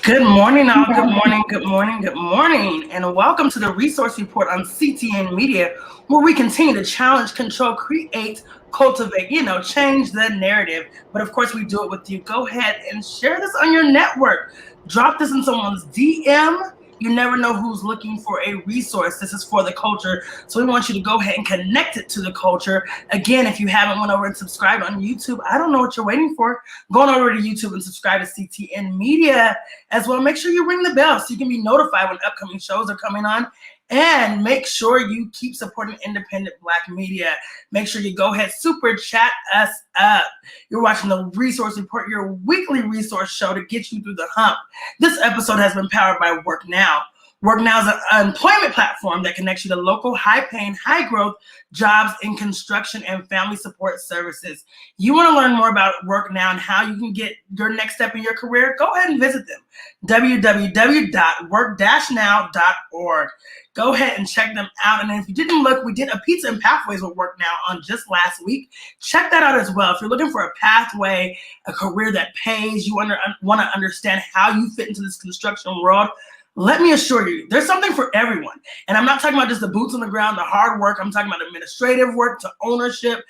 Good morning, all. Good morning, good morning, good morning, and welcome to the Resource Report on CTN Media, where we continue to challenge, control, create, cultivate, change the narrative. But of course, we do it with you. Go ahead and share this on your network. Drop this in someone's DM. You never know who's looking for a resource. This is for the culture. So we want you to go ahead and connect it to the culture. Again, if you haven't went over and subscribed on YouTube, I don't know what you're waiting for. Go on over to YouTube and subscribe to CTN Media as well. Make sure you ring the bell so you can be notified when upcoming shows are coming on. And make sure you keep supporting independent Black media. Make sure you go ahead, super chat us up. You're watching the Resource Report, your weekly resource show to get you through the hump. This episode has been powered by Work Now. Work Now is an employment platform that connects you to local, high-paying, high-growth jobs in construction and family support services. You want to learn more about Work Now and how you can get your next step in your career? Go ahead and visit them, www.work-now.org. Go ahead and check them out. And if you didn't look, we did a Pizza and Pathways with Work Now on just last week. Check that out as well. If you're looking for a pathway, a career that pays, you want to understand how you fit into this construction world, let me assure you, there's something for everyone. And I'm not talking about just the boots on the ground, the hard work. I'm talking about administrative work to ownership.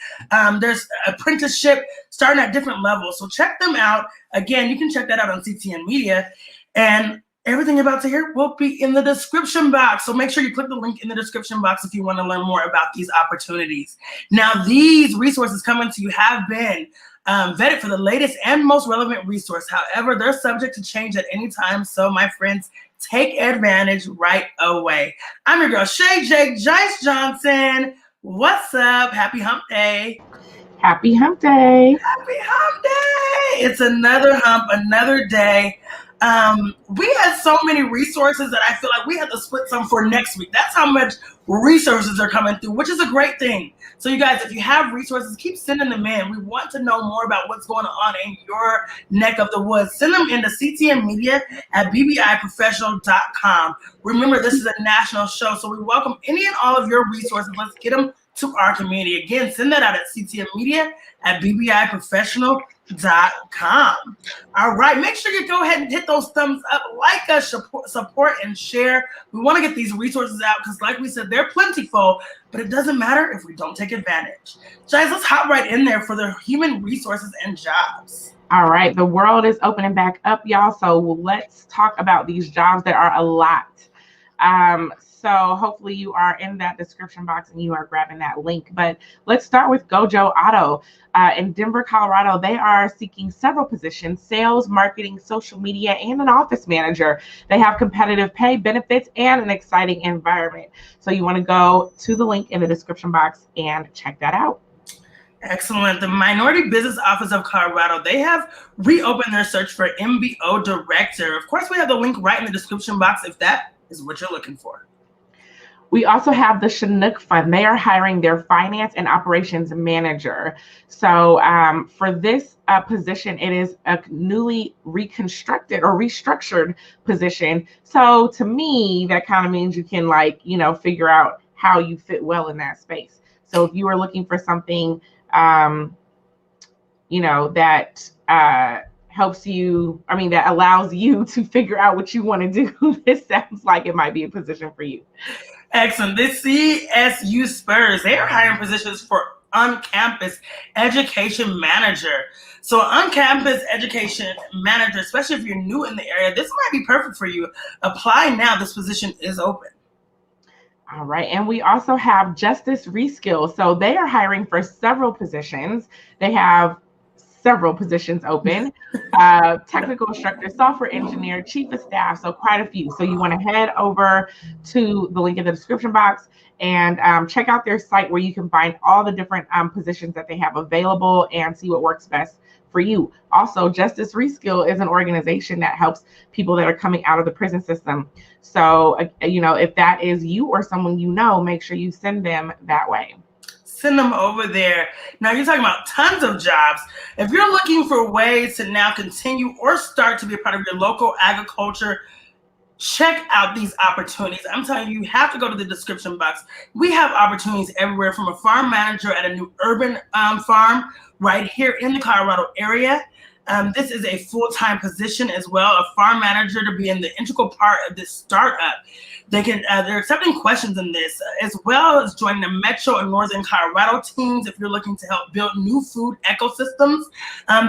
There's apprenticeship starting at different levels. So check them out. Again, you can check that out on CTN Media. And everything you're about to hear will be in the description box. So make sure you click the link in the description box if you want to learn more about these opportunities. Now, these resources coming to you have been vetted for the latest and most relevant resource. However, they're subject to change at any time. So my friends, take advantage right away. I'm your girl, ShayJ, Jice Johnson. What's up? Happy hump day. Happy hump day. Happy hump day. It's another hump, another day. We had so many resources that I feel like we had to split some for next week. That's how much resources are coming through, which is a great thing. So you guys, if you have resources, keep sending them in. We want to know more about what's going on in your neck of the woods. Send them into CTN Media at bbiprofessional.com. Remember, this is a national show, so we welcome any and all of your resources. Let's get them to our community. Again, send that out at CTN Media at bbiprofessional.com. All right, make sure you go ahead and hit those thumbs up, like us, support, and share. We want to get these resources out because, like we said, they're plentiful, but it doesn't matter if we don't take advantage. Guys, let's hop right in there for the human resources and jobs. All right, the world is opening back up, y'all. So let's talk about these jobs. There are a lot. So hopefully you are in that description box and you are grabbing that link. But let's start with Gojo Auto in Denver, Colorado. They are seeking several positions: sales, marketing, social media, and an office manager. They have competitive pay, benefits, and an exciting environment. So you want to go to the link in the description box and check that out. Excellent. The Minority Business Office of Colorado, they have reopened their search for MBO director. Of course, we have the link right in the description box if that is what you're looking for. We also have the Chinook Fund. They are hiring their finance and operations manager. So for this position, it is a newly reconstructed or restructured position. So to me, that kind of means you can figure out how you fit well in that space. So if you are looking for something, that helps you, that allows you to figure out what you want to do, this sounds like it might be a position for you. Excellent. The Csu Spurs, they are hiring positions for on-campus education manager. So on-campus education manager, especially if you're new in the area, this might be perfect for you. Apply now. This position is open. All right. And we also have Justice Reskill. So they are hiring for several positions. They have several positions open: technical instructor, software engineer, chief of staff. So quite a few. So you want to head over to the link in the description box and check out their site where you can find all the different positions that they have available and see what works best for you. Also, Justice Reskill is an organization that helps people that are coming out of the prison system. So, if that is you or someone make sure you send them that way. Send them over there. Now, you're talking about tons of jobs. If you're looking for ways to now continue or start to be a part of your local agriculture, check out these opportunities. I'm telling you, you have to go to the description box. We have opportunities everywhere, from a farm manager at a new urban farm right here in the Colorado area. This is a full-time position as well, a farm manager to be in the integral part of this startup. They're accepting questions in this, as well as joining the Metro and Northern Colorado teams if you're looking to help build new food ecosystems.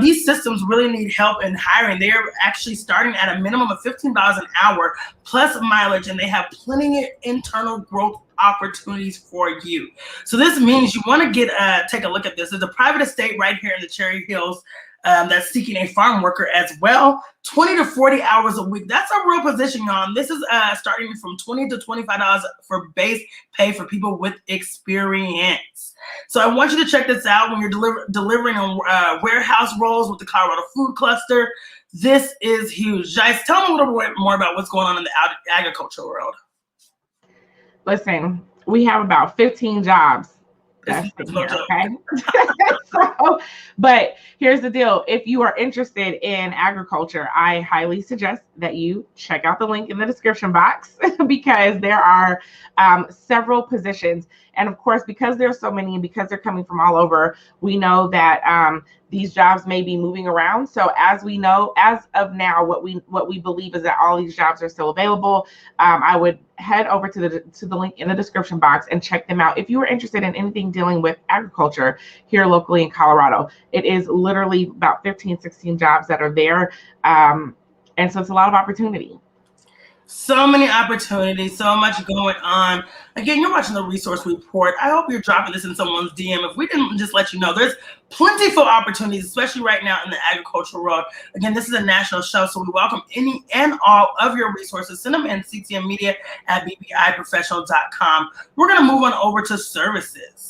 These systems really need help in hiring. They're actually starting at a minimum of $15 an hour plus mileage, and they have plenty of internal growth opportunities for you. So this means you want to take a look at this. There's a private estate right here in the Cherry Hills that's seeking a farm worker as well. 20 to 40 hours a week. That's a real position, y'all. This is starting from $20 to $25 for base pay for people with experience. So I want you to check this out when you're delivering on warehouse roles with the Colorado Food Cluster. This is huge. Jice, tell me a little bit more about what's going on in the agricultural world. Listen, we have about 15 jobs. That's here, okay? But here's the deal. If you are interested in agriculture, I highly suggest that you check out the link in the description box because there are several positions. And of course, because there's so many and because they're coming from all over, we know that these jobs may be moving around. So as we know, as of now, what we believe is that all these jobs are still available. I would head over to the link in the description box and check them out. If you are interested in anything dealing with agriculture here locally in Colorado, it is literally about 15, 16 jobs that are there. And so it's a lot of opportunity. So many opportunities, so much going on. Again, you're watching the Resource Report. I hope you're dropping this in someone's DM. If we didn't just let you know, there's plentiful opportunities, especially right now in the agricultural world. Again, this is a national show, so we welcome any and all of your resources. Send them in CTN Media at bbiprofessional.com. We're going to move on over to services.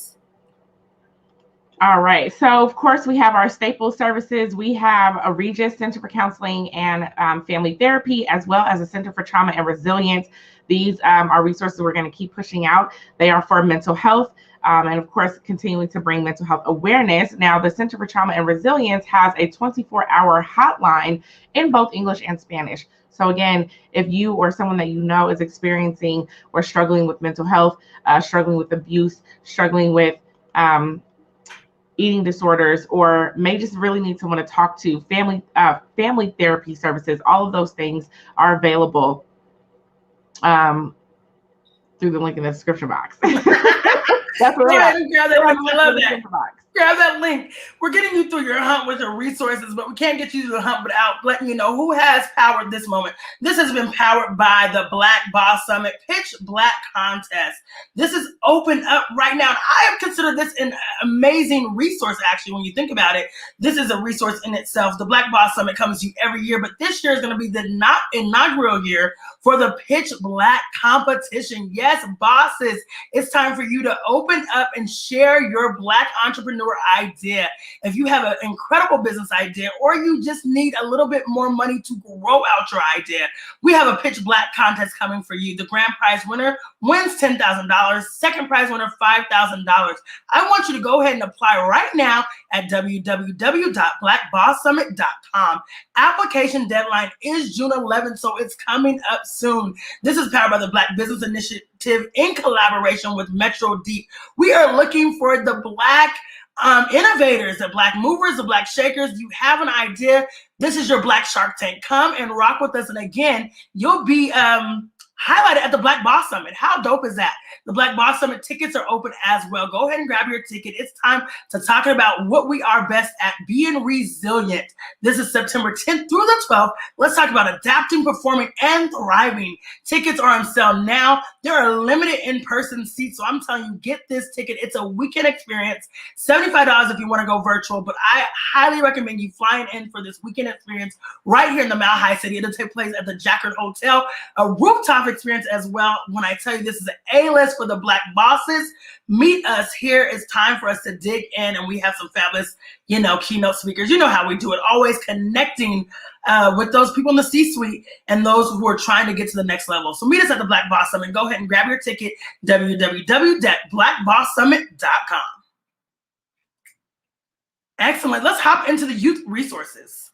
All right. So, of course, we have our staple services. We have a Regis Center for Counseling and Family Therapy, as well as a Center for Trauma and Resilience. These are resources we're going to keep pushing out. They are for mental health and, of course, continuing to bring mental health awareness. Now, the Center for Trauma and Resilience has a 24-hour hotline in both English and Spanish. So again, if you or someone that you know is experiencing or struggling with mental health, struggling with abuse, struggling with eating disorders, or may just really need someone to talk to, family therapy services, all of those things are available through the link in the description box. That's what I love that. Grab that link. We're getting you through your hunt with your resources, but we can't get you through the hunt without letting you know who has powered this moment. This has been powered by the Black Boss Summit Pitch Black Contest. This is open up right now. And I have considered this an amazing resource, actually, when you think about it. This is a resource in itself. The Black Boss Summit comes to you every year, but this year is going to be the inaugural year for the Pitch Black competition. Yes, bosses, it's time for you to open up and share your Black entrepreneur idea. If you have an incredible business idea, or you just need a little bit more money to grow out your idea, we have a Pitch Black contest coming for you. The grand prize winner wins $10,000. Second prize winner, $5,000. I want you to go ahead and apply right now at www.blackbosssummit.com. Application deadline is June 11th, so it's coming up soon. This is powered by the Black Business Initiative in collaboration with Metro Deep. We are looking for the Black innovators, the Black movers, the Black shakers. You have an idea. This is your Black Shark Tank. Come and rock with us. And again, you'll be highlighted at the Black Boss Summit. How dope is that? The Black Boss Summit tickets are open as well. Go ahead and grab your ticket. It's time to talk about what we are best at, being resilient. This is September 10th through the 12th. Let's talk about adapting, performing, and thriving. Tickets are on sale now. There are limited in-person seats, so I'm telling you, get this ticket. It's a weekend experience. $75 if you want to go virtual, but I highly recommend you flying in for this weekend experience right here in the Mile High City. It'll take place at the Jackard Hotel, a rooftop experience as well. When I tell you this is an A-list for the Black bosses, meet us here. It's time for us to dig in, and we have some fabulous, keynote speakers. You know how we do it, always connecting with those people in the C-suite and those who are trying to get to the next level. So meet us at the Black Boss Summit. Go ahead and grab your ticket, www.blackbosssummit.com. Excellent. Let's hop into the youth resources.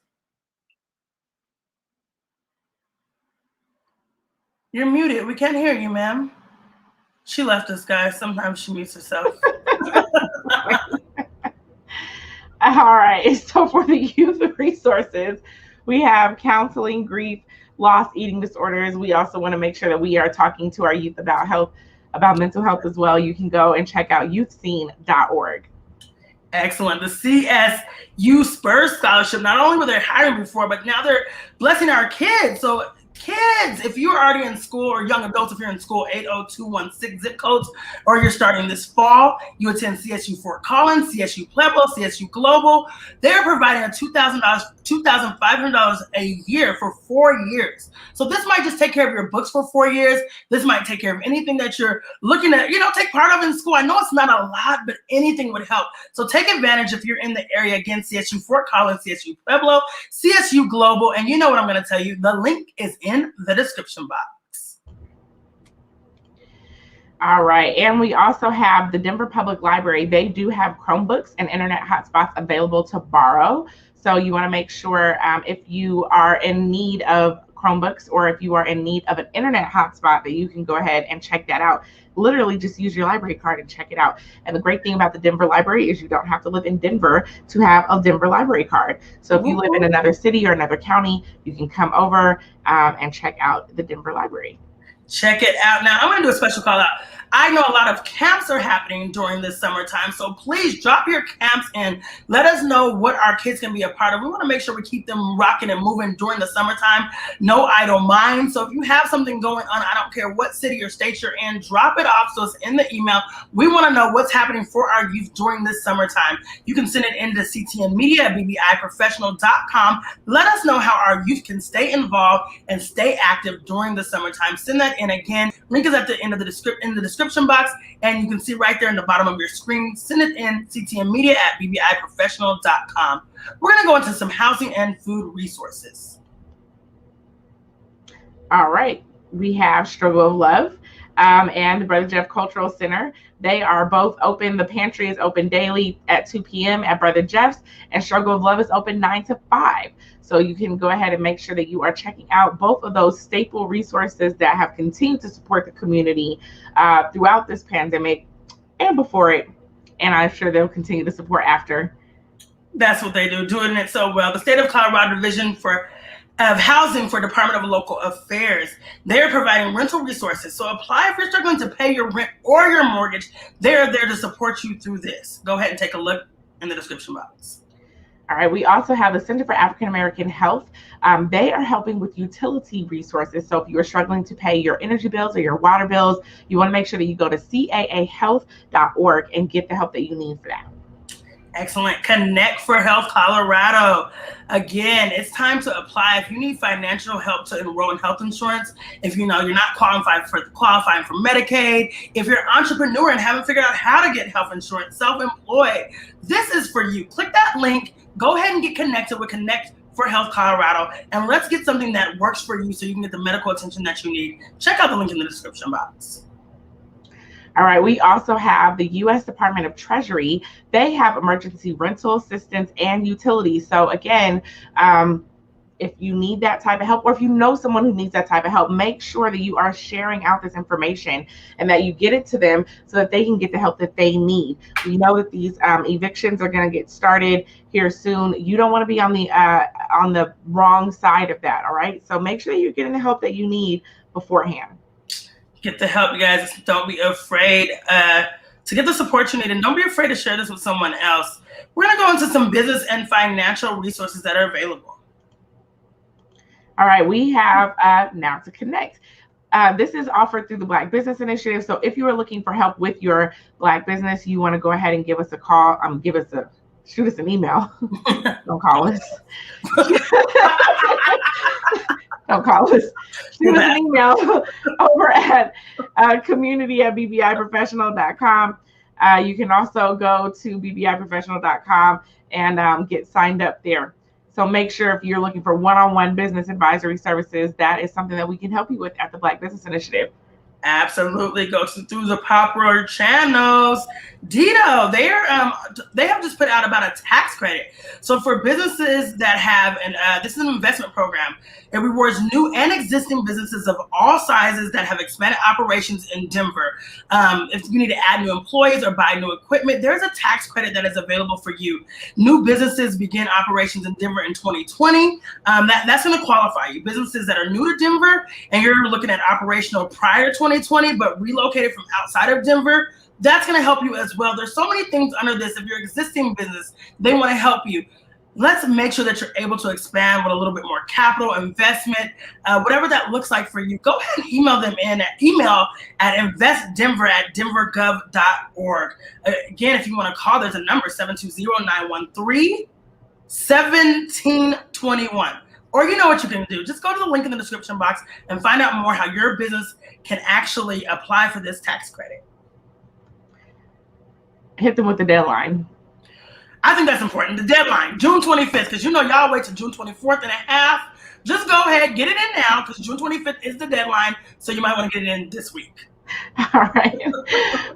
You're muted. We can't hear you, ma'am. She left us, guys. Sometimes she mutes herself. All right. So for the youth resources, we have counseling, grief, loss, eating disorders. We also want to make sure that we are talking to our youth about health, about mental health as well. You can go and check out youthscene.org. Excellent. The Csu Spurs Scholarship, not only were they hiring before, but now they're blessing our kids. So kids, if you're already in school, or young adults, if you're in school, 80216 zip codes, or you're starting this fall, you attend CSU Fort Collins, CSU Pueblo, CSU Global, they're providing a $2,000, $2,500 a year for 4 years. So this might just take care of your books for 4 years. This might take care of anything that you're looking at, take part of in school. I know it's not a lot, but anything would help. So take advantage if you're in the area. Again, CSU Fort Collins, CSU Pueblo, CSU Global, and you know what I'm going to tell you. The link is in the description box. All right. And we also have the Denver Public Library. They do have Chromebooks and internet hotspots available to borrow. So you want to make sure if you are in need of Chromebooks, or if you are in need of an internet hotspot, that you can go ahead and check that out. Literally just use your library card and check it out. And the great thing about the Denver Library is you don't have to live in Denver to have a Denver library card. So if you live in another city or another county, you can come over and check out the Denver Library. Check it out. Now, I'm going to do a special call out. I know a lot of camps are happening during this summertime, so please drop your camps and let us know what our kids can be a part of. We want to make sure we keep them rocking and moving during the summertime. No idle minds. So if you have something going on, I don't care what city or state you're in, drop it off so it's in the email. We want to know what's happening for our youth during this summertime. You can send it into CTN Media at bbiprofessional.com. Let us know how our youth can stay involved and stay active during the summertime. Send that in. Again, link is at the end of the description box, and you can see right there in the bottom of your screen. Send it in, CTN Media at bbiprofessional.com. We're going to go into some housing and food resources. All right. We have Struggle of Love and the Brother Jeff Cultural Center. They are both open. The pantry is open daily at 2 p.m. at Brother Jeff's, and Struggle of Love is open 9 to 5. So you can go ahead and make sure that you are checking out both of those staple resources that have continued to support the community throughout this pandemic and before it. And I'm sure they'll continue to support after. That's what they do, doing it so well. The State of Colorado Division of Housing for Department of Local Affairs, they're providing rental resources. So apply if you're struggling to pay your rent or your mortgage. They're there to support you through this. Go ahead and take a look in the description box. All right. We also have the Center for African American Health. They are helping with utility resources. So if you are struggling to pay your energy bills or your water bills, you want to make sure that you go to caahealth.org and get the help that you need for that. Excellent. Connect for Health Colorado. Again, it's time to apply. If you need financial help to enroll in health insurance, if you're not qualifying for Medicaid, if you're an entrepreneur and haven't figured out how to get health insurance, self-employed, this is for you. Click that link. Go ahead and get connected with Connect for Health Colorado, and let's get something that works for you so you can get the medical attention that you need. Check out the link in the description box. All right. We also have the U.S. Department of Treasury. They have emergency rental assistance and utilities. So again, if you need that type of help, or if you know someone who needs that type of help, make sure that you are sharing out this information and that you get it to them so that they can get the help that they need. We know that these evictions are going to get started here soon. You don't want to be on the wrong side of that. All right. So make sure that you're getting the help that you need beforehand. Get the help, you guys. Don't be afraid to get the support you need, and don't be afraid to share this with someone else. We're going to go into some business and financial resources that are available. All right, we have Now to Connect. This is offered through the Black Business Initiative. So if you are looking for help with your Black business, you want to go ahead and give us a call. Shoot us an email. Don't call us. Don't call us. Shoot us an email over at community@bbiprofessional.com. You can also go to bbiprofessional.com and get signed up there. So make sure if you're looking for one-on-one business advisory services, that is something that we can help you with at the Black Business Initiative. Absolutely, go through the popular channels. Dito, they have just put out about a tax credit. So for businesses that have, and this is an investment program, it rewards new and existing businesses of all sizes that have expanded operations in Denver. If you need to add new employees or buy new equipment, there's a tax credit that is available for you. New businesses begin operations in Denver in 2020. That's going to qualify you. Businesses that are new to Denver and you're looking at operational prior to 2020, but relocated from outside of Denver, that's going to help you as well. There's so many things under this. If you're an existing business, they want to help you. Let's make sure that you're able to expand with a little bit more capital investment, whatever that looks like for you. Go ahead and email them in at investdenver@denvergov.org. Again, if you want to call, there's a number 720-913-1721. Or you know what you can do. Just go to the link in the description box and find out more how your business can actually apply for this tax credit. Hit them with the deadline. I think that's important. The deadline, June 25th, because y'all wait till June 24th and a half. Just go ahead, get it in now, because June 25th is the deadline, so you might want to get it in this week. All right.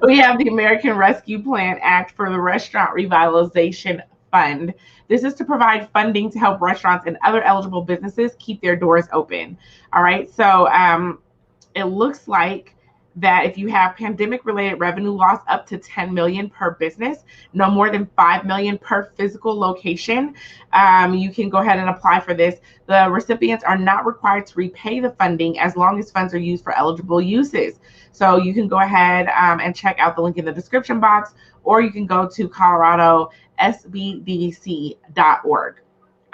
We have the American Rescue Plan Act for the Restaurant Revitalization Fund. This is to provide funding to help restaurants and other eligible businesses keep their doors open. All right. So it looks like that if you have pandemic-related revenue loss up to $10 million per business, no more than $5 million per physical location, you can go ahead and apply for this. The recipients are not required to repay the funding as long as funds are used for eligible uses. So you can go ahead and check out the link in the description box, or you can go to coloradosbdc.org.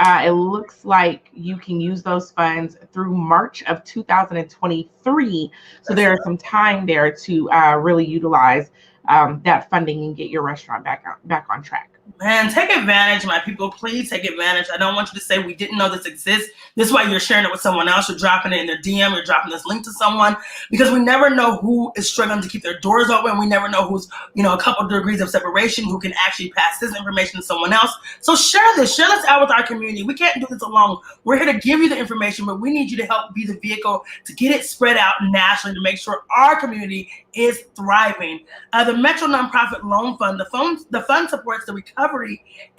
It looks like you can use those funds through March of 2023. So there is some time there to really utilize that funding and get your restaurant back on track. Man, take advantage, my people. Please take advantage. I don't want you to say we didn't know this exists. This is why you're sharing it with someone else. You're dropping it in their DM. You're dropping this link to someone, because we never know who is struggling to keep their doors open. We never know who's, a couple of degrees of separation, who can actually pass this information to someone else. So share this out with our community. We can't do this alone. We're here to give you the information, but we need you to help be the vehicle to get it spread out nationally to make sure our community is thriving. The Metro Nonprofit Loan Fund, the fund supports the recovery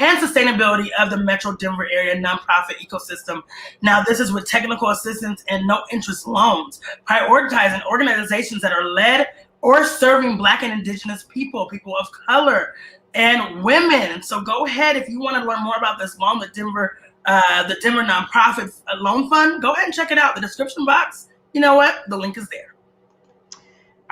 and sustainability of the Metro Denver area nonprofit ecosystem. Now, this is with technical assistance and no interest loans, prioritizing organizations that are led or serving Black and Indigenous people of color, and women. So go ahead, if you want to learn more about this loan, the Denver Nonprofit Loan Fund, go ahead and check it out. The description box, you know what? The link is there.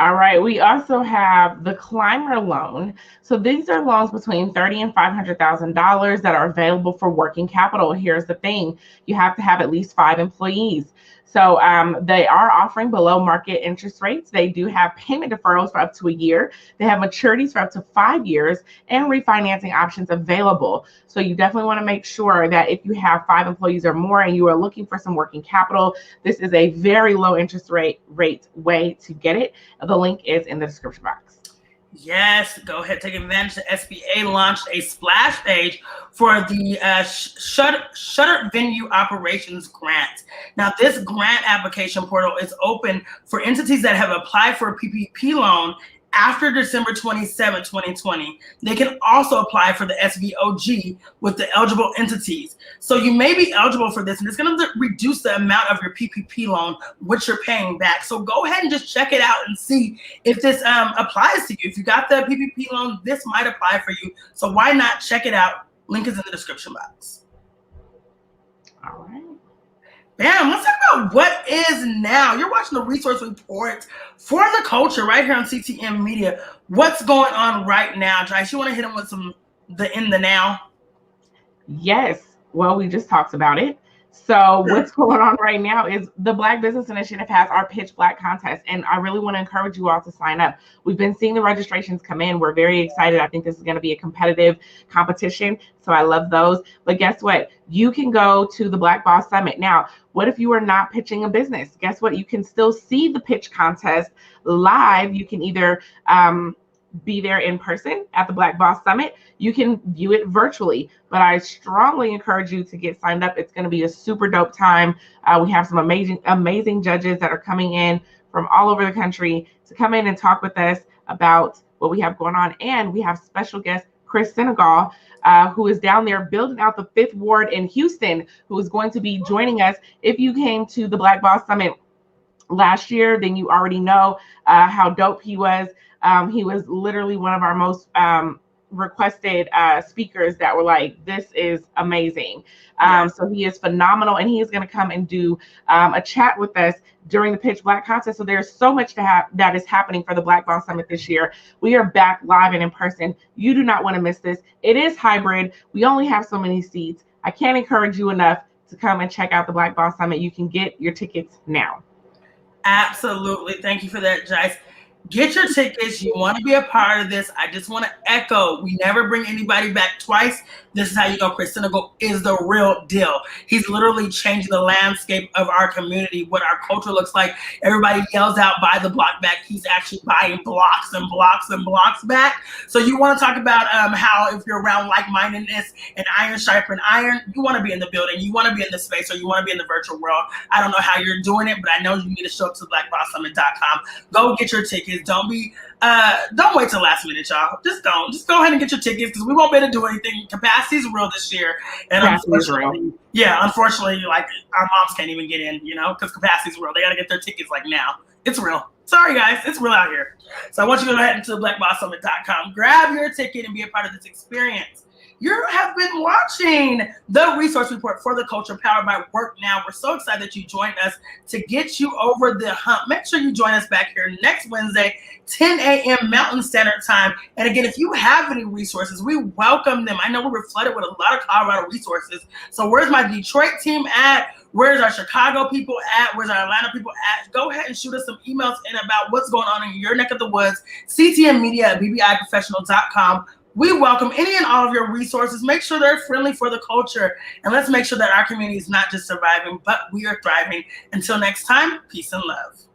All right, we also have the Climber loan. So these are loans between $30,000 and $500,000 that are available for working capital. Here's the thing, you have to have at least 5 employees. So they are offering below market interest rates. They do have payment deferrals for up to a year. They have maturities for up to 5 years and refinancing options available. So you definitely want to make sure that if you have 5 employees or more and you are looking for some working capital, this is a very low interest rate way to get it. The link is in the description box. Yes, go ahead, take advantage. The SBA launched a splash page for the Shuttered Venue Operations Grant. Now, this grant application portal is open for entities that have applied for a PPP loan after December 27, 2020. They can also apply for the SVOG with the eligible entities. So you may be eligible for this, and it's going to reduce the amount of your PPP loan, which you're paying back. So go ahead and just check it out and see if this applies to you. If you got the PPP loan, this might apply for you. So why not check it out? Link is in the description box. All right. Bam, let's talk about what is now. You're watching the resource report for the culture right here on CTN Media. What's going on right now, Jice? You want to hit them with the now? Yes. Well, we just talked about it. So what's going on right now is the Black Business Initiative has our Pitch Black contest, and I really want to encourage you all to sign up. We've been seeing the registrations come in. We're very excited. I think this is going to be a competitive competition, so I love those. But guess what? You can go to the Black Boss Summit. Now, what if you are not pitching a business? Guess what? You can still see the pitch contest live. You can either be there in person at the Black Boss Summit. You can view it virtually, but I strongly encourage you to get signed up. It's going to be a super dope time. We have some amazing judges that are coming in from all over the country to come in and talk with us about what we have going on. And we have special guest Chris Senegal, who is down there building out the 5th Ward in Houston, who is going to be joining us. If you came to the Black Boss Summit last year, then you already know how dope he was. He was literally one of our most requested speakers that were like, this is amazing. So he is phenomenal, and he is going to come and do a chat with us during the Pitch Black contest. So there's so much that is happening for the Black Boss Summit this year. We are back live and in person. You do not want to miss this. It is hybrid. We only have so many seats. I can't encourage you enough to come and check out the Black Boss Summit. You can get your tickets now. Absolutely. Thank you for that, Jice. Get your tickets. You want to be a part of this. I just want to echo, we never bring anybody back twice. This is how you know Chris Senegal is the real deal. He's literally changing the landscape of our community, what our culture looks like. Everybody yells out, buy the block back. He's actually buying blocks and blocks and blocks back. So you want to talk about how if you're around like-mindedness and iron sharpen iron, you want to be in the building. You want to be in the space, or you want to be in the virtual world. I don't know how you're doing it, but I know you need to show up to blackbosssummit.com. Go get your tickets. Don't wait till last minute, y'all. Just go ahead and get your tickets, because we won't be able to do anything. Capacity is real this year, and unfortunately, like, our moms can't even get in, because capacity is real. They got to get their tickets like now. It's real. Sorry, guys, it's real out here. So I want you to go ahead into blackbosssummit.com, grab your ticket, and be a part of this experience. You have been watching the resource report for the culture powered by Work Now. We're so excited that you joined us to get you over the hump. Make sure you join us back here next Wednesday, 10 a.m. Mountain Standard Time. And again, if you have any resources, we welcome them. I know we were flooded with a lot of Colorado resources. So where's my Detroit team at? Where's our Chicago people at? Where's our Atlanta people at? Go ahead and shoot us some emails in about what's going on in your neck of the woods. CTN Media at bbiprofessional.com. We welcome any and all of your resources. Make sure they're friendly for the culture. And let's make sure that our community is not just surviving, but we are thriving. Until next time, peace and love.